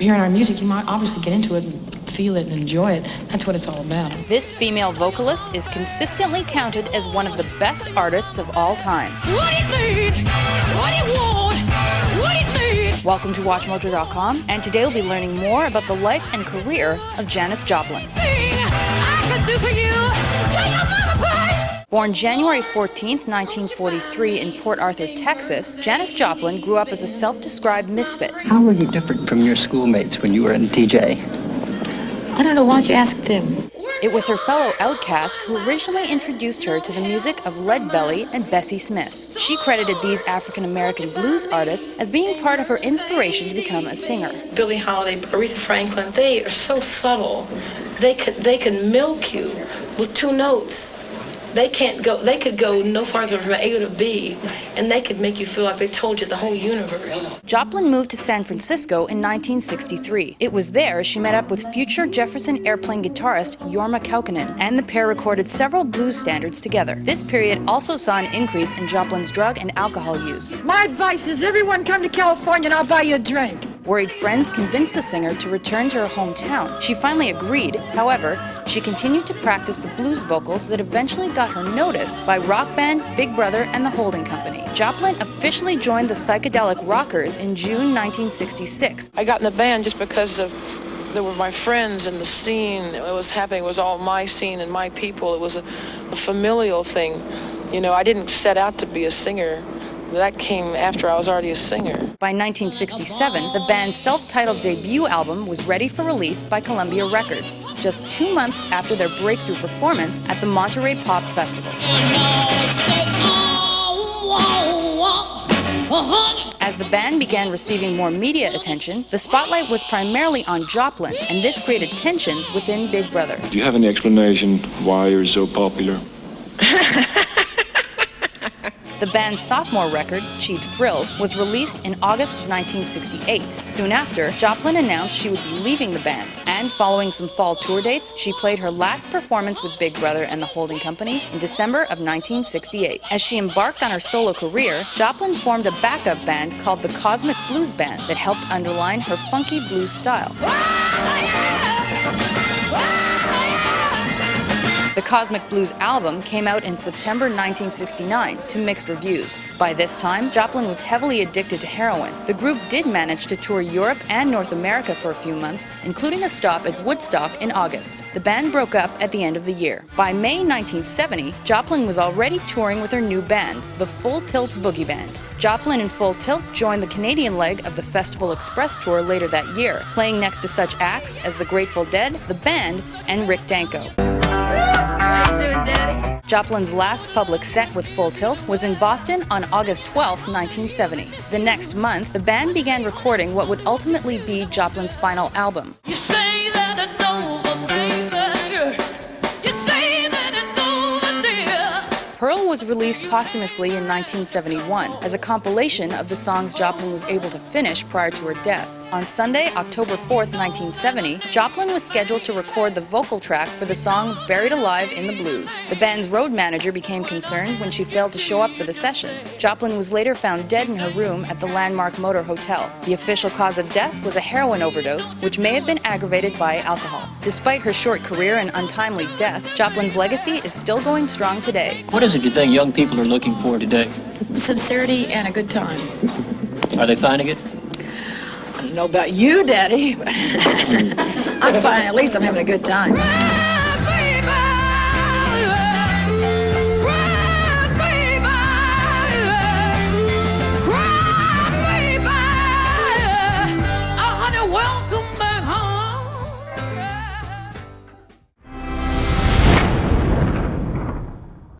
hearing our music, you might obviously get into it and feel it and enjoy it. That's what it's all about. This female vocalist is consistently counted as one of the best artists of all time. What it mean? What it want? What it mean? Welcome to WatchMojo.com, and today we'll be learning more about the life and career of Janis Joplin. I could do for you. Tell your mama bye. Born January 14th, 1943 in Port Arthur, Texas, Janis Joplin grew up as a self-described misfit. How were you different from your schoolmates when you were in TJ? I don't know, why don't you ask them? It was her fellow outcasts who originally introduced her to the music of Leadbelly and Bessie Smith. She credited these African-American blues artists as being part of her inspiration to become a singer. Billie Holiday, Aretha Franklin, they are so subtle. They can milk you with two notes. They could go no farther from A to B, and they could make you feel like they told you the whole universe. Joplin moved to San Francisco in 1963. It was there she met up with future Jefferson Airplane guitarist Jorma Kaukonen, and the pair recorded several blues standards together. This period also saw an increase in Joplin's drug and alcohol use. My advice is everyone come to California and I'll buy you a drink. Worried friends convinced the singer to return to her hometown. She finally agreed. However, she continued to practice the blues vocals that eventually got her noticed by rock band Big Brother and the Holding Company. Joplin officially joined the Psychedelic Rockers in June 1966. I got in the band just because they were my friends and the scene. It was happening. It was all my scene and my people. It was a familial thing. You know, I didn't set out to be a singer. That came after I was already a singer. By 1967, the band's self-titled debut album was ready for release by Columbia Records, just 2 months after their breakthrough performance at the Monterey Pop Festival. As the band began receiving more media attention, the spotlight was primarily on Joplin, and this created tensions within Big Brother. Do you have any explanation why you're so popular? The band's sophomore record, Cheap Thrills, was released in August of 1968. Soon after, Joplin announced she would be leaving the band, and following some fall tour dates, she played her last performance with Big Brother and the Holding Company in December of 1968. As she embarked on her solo career, Joplin formed a backup band called the Cosmic Blues Band that helped underline her funky blues style. The Cosmic Blues album came out in September 1969 to mixed reviews. By this time, Joplin was heavily addicted to heroin. The group did manage to tour Europe and North America for a few months, including a stop at Woodstock in August. The band broke up at the end of the year. By May 1970, Joplin was already touring with her new band, the Full Tilt Boogie Band. Joplin and Full Tilt joined the Canadian leg of the Festival Express tour later that year, playing next to such acts as the Grateful Dead, the band, and Rick Danko. Joplin's last public set with Full Tilt was in Boston on August 12, 1970. The next month, the band began recording what would ultimately be Joplin's final album. You say that it's over, baby. You say that it's over, dear. Pearl was released posthumously in 1971 as a compilation of the songs Joplin was able to finish prior to her death. On Sunday, October 4th, 1970, Joplin was scheduled to record the vocal track for the song Buried Alive in the Blues. The band's road manager became concerned when she failed to show up for the session. Joplin was later found dead in her room at the Landmark Motor Hotel. The official cause of death was a heroin overdose, which may have been aggravated by alcohol. Despite her short career and untimely death, Joplin's legacy is still going strong today. What is it you think young people are looking for today? Sincerity and a good time. Are they finding it? I don't know about you, Daddy. I'm fine. At least I'm having a good time.